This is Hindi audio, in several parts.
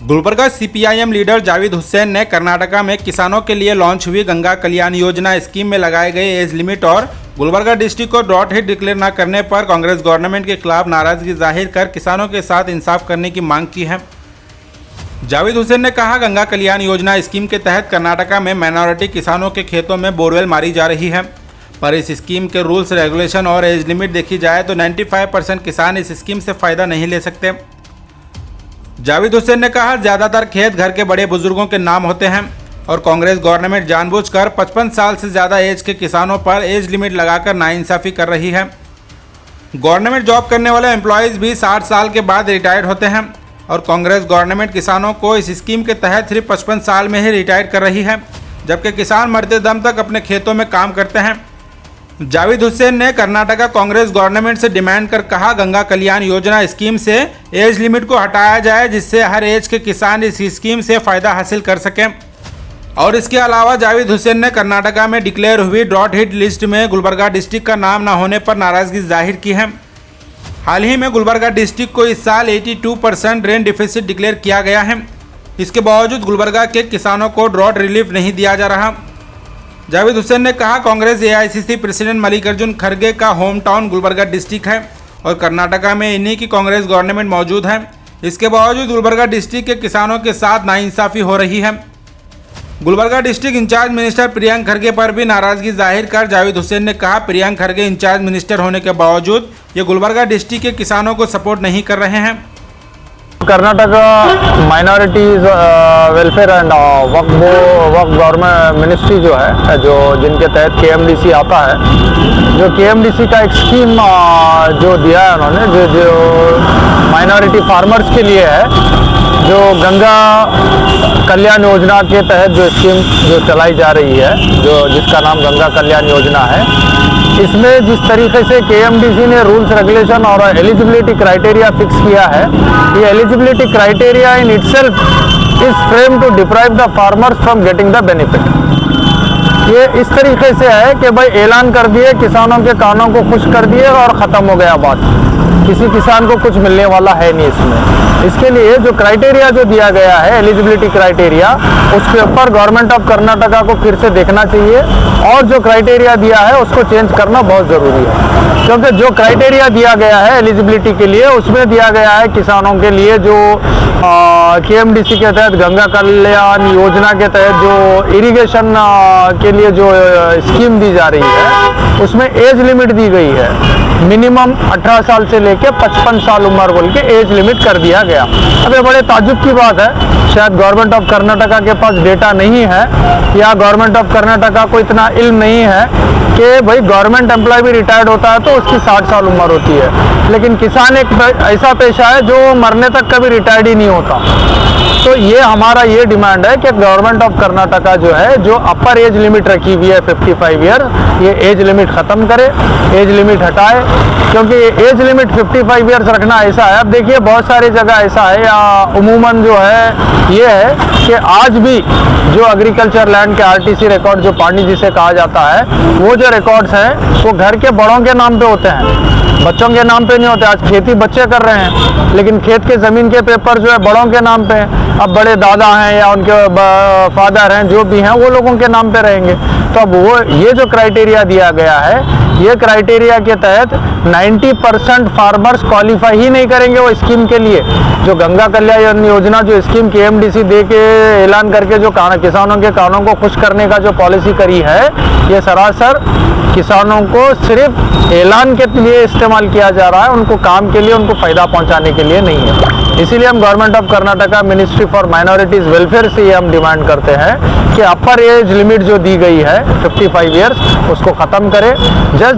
गुलबर्गा सीपीआईएम लीडर जावेद हुसैन ने कर्नाटका में किसानों के लिए लॉन्च हुई गंगा कल्याण योजना स्कीम में लगाए गए एज लिमिट और Gulbarga district co dot hit declare न करने पर कांग्रेस गवर्नमेंट के खिलाफ नाराजगी जाहिर कर किसानों के साथ इंसाफ करने की मांग की है। जावेद हुसैन ने कहा, गंगा कल्याण योजना स्कीम के तहत कर्नाटका में माइनॉरिटी किसानों के खेतों में बोरवेल मारी जा रही है, पर इस स्कीम के रूल्स रेगुलेशन और एज लिमिट देखी जाए तो 95% किसान इस स्कीम से फ़ायदा नहीं ले सकते। जावेद हुसैन ने कहा, ज़्यादातर खेत घर के बड़े बुजुर्गों के नाम होते हैं और कांग्रेस गवर्नमेंट जानबूझकर 55 साल से ज़्यादा एज के किसानों पर एज लिमिट लगाकर नाइंसाफ़ी कर रही है। गवर्नमेंट जॉब करने वाले एम्प्लॉयज़ भी 60 साल के बाद रिटायर्ड होते हैं और कांग्रेस गवर्नमेंट किसानों को इस स्कीम के तहत सिर्फ 55 साल में ही रिटायर कर रही है, जबकि किसान मरते दम तक अपने खेतों में काम करते हैं। जावेद हुसैन ने कर्नाटका कांग्रेस गवर्नमेंट से डिमांड कर कहा, गंगा कल्याण योजना स्कीम से एज लिमिट को हटाया जाए, जिससे हर एज के किसान इस स्कीम से फ़ायदा हासिल कर सकें। और इसके अलावा जावेद हुसैन ने कर्नाटका में डिक्लेयर हुई डॉट हिट लिस्ट में गुलबर्गा डिस्ट्रिक्ट का नाम न होने पर नाराज़गी जाहिर की है। हाल ही में गुलबर्गा डिस्ट्रिक्ट को इस साल 82% रेन डिफिसिट डिक्लेयर किया गया है। इसके बावजूद गुलबर्गा के किसानों को ड्रॉट रिलीफ नहीं दिया जा रहा। जावेद हुसैन ने कहा, कांग्रेस एआईसीसी प्रेसिडेंट मल्लिकार्जुन खड़गे का होम टाउन गुलबर्गा डिस्ट्रिक्ट है और कर्नाटका में इन्हीं की कांग्रेस गवर्नमेंट मौजूद है। इसके बावजूद गुलबर्गा डिस्ट्रिक्ट के किसानों के साथ नाइंसाफ़ी हो रही है। Gulbarga district incharge minister Priyank खड़गे पर भी नाराज़गी जाहिर कर जावेद हुसैन ने कहा, प्रियंक खड़गे इंचार्ज मिनिस्टर होने के बावजूद ये गुलबर्गा डिस्ट्रिक्ट के किसानों को सपोर्ट नहीं कर रहे हैं। Karnataka minorities welfare and Waqf government ministry जो है, जो जिनके तहत केएमडीसी आता है, जो केएमडीसी का एक स्कीम जो दिया है उन्होंने, जो माइनॉरिटी फार्मर्स के लिए है, जो गंगा कल्याण योजना के तहत जो स्कीम जो चलाई जा रही है, जो जिसका नाम गंगा कल्याण योजना है, इसमें जिस तरीके से केएमडीसी ने रूल्स रेगुलेशन और एलिजिबिलिटी क्राइटेरिया फिक्स किया है, ये eligibility criteria in itself is frame to deprive the farmers from getting the benefit. ये इस तरीके से है कि भाई ऐलान कर दिए, किसानों के कानों को खुश कर दिए और ख़त्म हो गया बात, किसी किसान को कुछ मिलने वाला है नहीं इसमें। इसके लिए जो क्राइटेरिया जो दिया गया है, एलिजिबिलिटी क्राइटेरिया, उसके ऊपर गवर्नमेंट ऑफ कर्नाटका को फिर से देखना चाहिए और जो क्राइटेरिया दिया है उसको चेंज करना बहुत ज़रूरी है, क्योंकि जो क्राइटेरिया दिया गया है एलिजिबिलिटी के लिए, उसमें दिया गया है किसानों के लिए जो केएमडीसी के तहत गंगा कल्याण योजना के तहत जो इरिगेशन के लिए जो स्कीम दी जा रही है, उसमें एज लिमिट दी गई है, मिनिमम 18 साल से लेकर 55 साल उम्र बोल के एज लिमिट कर दिया गया। अब ये बड़े ताज्जुब की बात है, शायद गवर्नमेंट ऑफ कर्नाटका के पास डेटा नहीं है या गवर्नमेंट ऑफ कर्नाटका को इतना इल्म नहीं है कि भाई गवर्नमेंट एम्प्लॉय भी रिटायर्ड होता है तो उसकी 60 साल उम्र होती है, लेकिन किसान एक ऐसा पेशा है जो मरने तक कभी रिटायर्ड ही नहीं होता। तो ये हमारा ये डिमांड है कि गवर्नमेंट ऑफ कर्नाटका जो है, जो अपर एज लिमिट रखी हुई है 55 ईयर, ये एज लिमिट ख़त्म करे, एज लिमिट हटाए, क्योंकि एज लिमिट 55 ईयर्स रखना ऐसा है। अब देखिए बहुत सारी जगह ऐसा है, या उमूमन जो है ये है कि आज भी जो एग्रीकल्चर लैंड के आरटीसी रिकॉर्ड जो पानी जिसे कहा जाता है, वो जो रिकॉर्ड्स हैं वो घर के बड़ों के नाम पे होते हैं, बच्चों के नाम पे नहीं होते। आज खेती बच्चे कर रहे हैं, लेकिन खेत के ज़मीन के पेपर जो है बड़ों के नाम पे हैं। अब बड़े दादा हैं या उनके फादर हैं, जो भी हैं, वो लोगों के नाम पे रहेंगे। तो अब वो ये जो क्राइटेरिया दिया गया है, ये क्राइटेरिया के तहत 90% फार्मर्स क्वालिफाई ही नहीं करेंगे वो स्कीम के लिए। जो गंगा कल्याण योजना जो स्कीम केएमडीसी दे के ऐलान करके जो किसानों के कानों को खुश करने का जो पॉलिसी करी है, ये सरासर किसानों को सिर्फ ऐलान के लिए इस्तेमाल किया जा रहा है, उनको काम के लिए, उनको फ़ायदा पहुंचाने के लिए नहीं है। इसीलिए हम government of Karnataka ministry for minorities welfare से ये हम डिमांड करते हैं कि अपर एज लिमिट जो दी गई है 55 ईयर्स, उसको ख़त्म करें।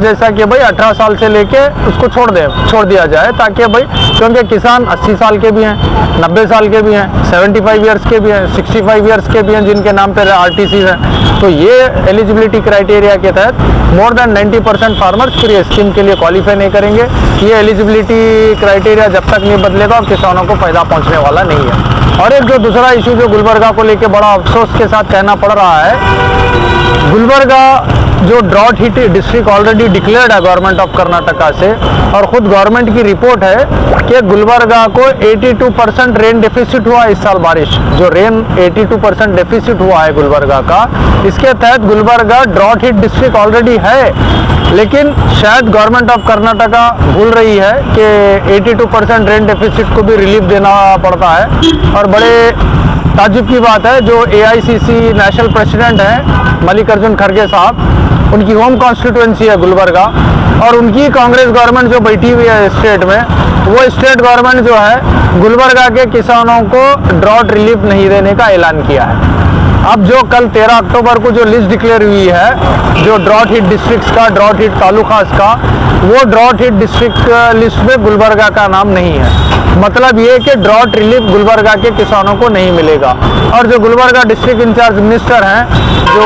जैसा कि भाई 18 साल से लेके उसको छोड़ दिया जाए, ताकि भाई, क्योंकि किसान 80 साल के भी हैं, 90 साल के भी हैं, 75 ईयर्स के भी हैं, 65 ईयर्स के भी हैं, जिनके नाम पर RTCs हैं। तो ये एलिजिबिलिटी क्राइटेरिया के तहत मोर देन 90% फार्मर्स फिर ये स्कीम के लिए क्वालिफाई नहीं करेंगे। ये एलिजिबिलिटी क्राइटेरिया जब तक नहीं बदलेगा और किसानों को फ़ायदा पहुंचने वाला नहीं है। और एक जो दूसरा इशू जो गुलबर्गा को लेके बड़ा अफसोस के साथ कहना पड़ रहा है, गुलबर्गा जो drought hit district already declared है गवर्नमेंट ऑफ कर्नाटका से, और खुद गवर्नमेंट की रिपोर्ट है कि गुलबर्गा को 82% रेन डेफिसिट हुआ इस साल बारिश, जो रेन 82% डेफिसिट हुआ है गुलबर्गा का, इसके तहत Gulbarga drought hit district already है। लेकिन शायद गवर्नमेंट ऑफ कर्नाटका भूल रही है कि 82% रेन डेफिसिट को भी रिलीफ देना पड़ता है। और बड़े ताज्जुब की बात है, जो AICC नेशनल प्रेसिडेंट हैं मल्लिकार्जुन खड़गे साहब, उनकी होम कॉन्स्टिट्यूएंसी है गुलबर्गा, और उनकी कांग्रेस गवर्नमेंट जो बैठी हुई है स्टेट में, वो स्टेट गवर्नमेंट जो है गुलबर्गा के किसानों को ड्रॉट रिलीफ नहीं देने का ऐलान किया है। अब जो कल 13 अक्टूबर को जो लिस्ट डिक्लेयर हुई है जो ड्रॉट हिट डिस्ट्रिक्ट्स का, ड्रॉट हिट तालुकास का, वो ड्रॉट हिट डिस्ट्रिक्ट लिस्ट में गुलबर्गा का नाम नहीं है। मतलब ये कि ड्रॉट रिलीफ गुलबर्गा के किसानों को नहीं मिलेगा। और जो गुलबर्गा डिस्ट्रिक्ट इंचार्ज मिनिस्टर हैं, जो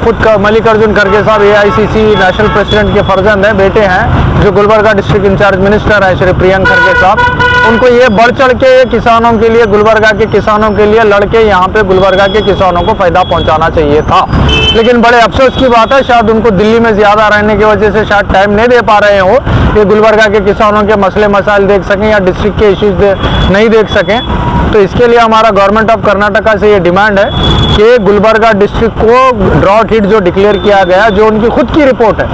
खुद मल्लिकार्जुन खड़गे साहब AICC नेशनल प्रेसिडेंट के फर्जंद हैं, बेटे हैं, जो गुलबर्गा डिस्ट्रिक्ट इंचार्ज मिनिस्टर हैं श्री प्रियंक खड़गे साहब, उनको ये बढ़ चढ़ के किसानों के लिए, गुलबर्गा के किसानों के लिए लड़के यहाँ पे गुलबर्गा के किसानों को फायदा पहुँचाना चाहिए था। लेकिन बड़े अफसोस की बात है, शायद उनको दिल्ली में ज़्यादा रहने की वजह से शायद टाइम नहीं दे पा रहे हो कि गुलबर्गा के किसानों के मसले मसाइल देख सकें या डिस्ट्रिक्ट के इश्यूज नहीं देख सकें। तो इसके लिए हमारा गवर्नमेंट ऑफ कर्नाटका से ये डिमांड है कि गुलबर्गा डिस्ट्रिक्ट को ड्रॉट हिट जो डिक्लेयर किया गया, जो उनकी खुद की रिपोर्ट है,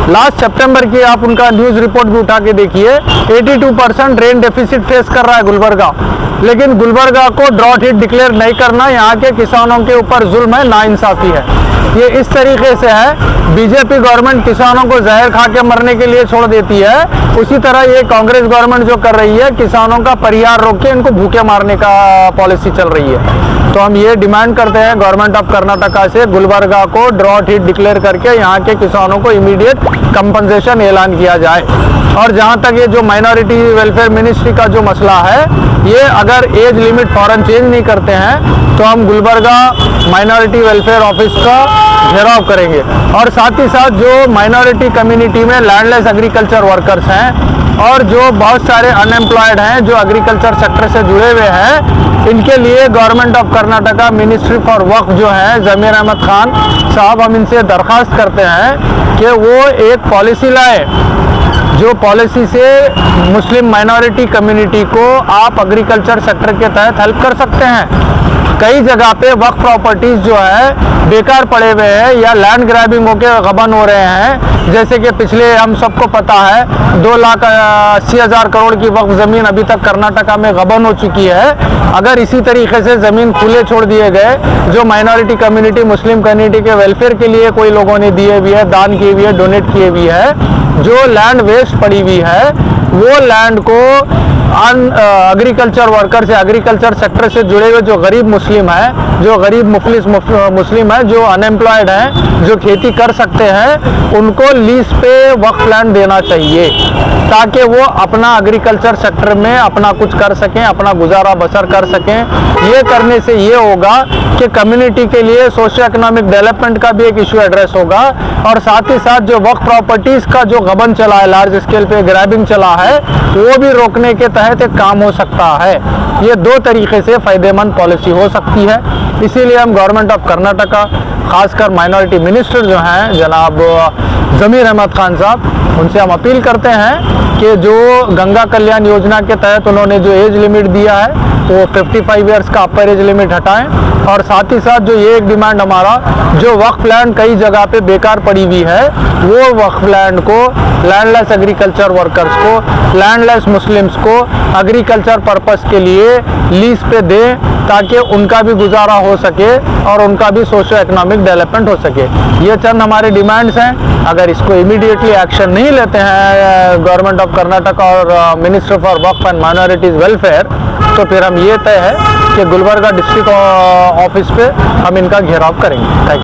लास्ट सितंबर की आप उनका न्यूज़ रिपोर्ट भी उठा के देखिए, 82% रेन डेफिसिट फेस कर रहा है गुलबर्गा। लेकिन गुलबर्गा को ड्रॉट हिट डिक्लेयर नहीं करना यहाँ के किसानों के ऊपर जुल्म है, नाइंसाफ़ी है। ये इस तरीके से है, बीजेपी गवर्नमेंट किसानों को जहर खा के मरने के लिए छोड़ देती है, उसी तरह ये कांग्रेस गवर्नमेंट जो कर रही है, किसानों का परिहार रोक के इनको भूखे मारने का पॉलिसी चल रही है। तो हम ये डिमांड करते हैं गवर्नमेंट ऑफ कर्नाटका से, गुलबर्गा को ड्रॉट हिट डिक्लेयर करके यहाँ के किसानों को इमीडिएट कंपनसेशन ऐलान किया जाए। और जहाँ तक ये जो माइनॉरिटी वेलफेयर मिनिस्ट्री का जो मसला है, ये अगर एज लिमिट फौरन चेंज नहीं करते हैं तो हम गुलबर्गा माइनॉरिटी वेलफेयर ऑफिस का घेराव करेंगे। और साथ ही साथ जो माइनॉरिटी कम्युनिटी में लैंडलेस एग्रीकल्चर वर्कर्स हैं और जो बहुत सारे अनएम्प्लॉयड हैं जो एग्रीकल्चर सेक्टर से जुड़े हुए हैं, इनके लिए government of Karnataka ministry for Waqf जो है ज़मीर अहमद खान साहब, हम इनसे दरख्वास्त करते हैं कि वो एक पॉलिसी लाए जो पॉलिसी से मुस्लिम माइनॉरिटी कम्युनिटी को आप एग्रीकल्चर सेक्टर के तहत हेल्प कर सकते हैं। कई जगह पे वक्फ प्रॉपर्टीज़ जो है बेकार पड़े हुए हैं या लैंड ग्रैबिंग होके गबन हो रहे हैं। जैसे कि पिछले हम सबको पता है 2,80,000 करोड़ की वक्फ ज़मीन अभी तक कर्नाटका में गबन हो चुकी है। अगर इसी तरीके से ज़मीन खुले छोड़ दिए गए, जो माइनॉरिटी कम्युनिटी मुस्लिम कम्युनिटी के वेलफेयर के लिए कोई लोगों ने दिए हुई है, दान किए हुई है, डोनेट किए हुई है, जो लैंड वेस्ट पड़ी हुई है, वो लैंड को एग्रीकल्चर वर्कर से, एग्रीकल्चर सेक्टर से जुड़े हुए जो गरीब मुस्लिम हैं, जो गरीब मुफलिस मुस्लिम हैं, जो अनएम्प्लॉयड हैं, जो खेती कर सकते हैं, उनको लीज पे वक्फ लैंड देना चाहिए ताकि वो अपना एग्रीकल्चर सेक्टर में अपना कुछ कर सकें, अपना गुजारा बसर कर सकें। ये करने से ये होगा कि कम्युनिटी के लिए सोशियो इकोनॉमिक डेवलपमेंट का भी एक इशू एड्रेस होगा और साथ ही साथ जो वक्फ प्रॉपर्टीज़ का जो गबन चला है, लार्ज स्केल पे ग्रैबिंग चला है, वो भी रोकने के तहत एक काम हो सकता है। ये दो तरीके से फ़ायदेमंद पॉलिसी हो सकती है। इसीलिए हम गवर्नमेंट ऑफ कर्नाटका, खासकर माइनॉरिटी मिनिस्टर जो हैं जनाब ज़मीर अहमद खान साहब, उनसे हम अपील करते हैं कि जो गंगा कल्याण योजना के तहत उन्होंने जो एज लिमिट दिया है वो 55 ईयर्स का अपर एज लिमिट हटाएं। और साथ ही साथ जो ये एक डिमांड हमारा, जो वक्फ लैंड कई जगह पे बेकार पड़ी हुई है, वो वक्फ लैंड को लैंडलेस एग्रीकल्चर वर्कर्स को, लैंडलेस मुस्लिम्स को एग्रीकल्चर पर्पस के लिए लीज पे दें ताकि उनका भी गुजारा हो सके और उनका भी सोशो इकोनॉमिक डेवलपमेंट हो सके। ये चंद हमारे डिमांड्स हैं। अगर इसको इमीडिएटली एक्शन नहीं लेते हैं गवर्नमेंट ऑफ कर्नाटका और minister for Waqf and minorities welfare, तो फिर हम ये तय है कि गुलबर्गा डिस्ट्रिक्ट ऑफिस पे हम इनका घेराव करेंगे। Thank you.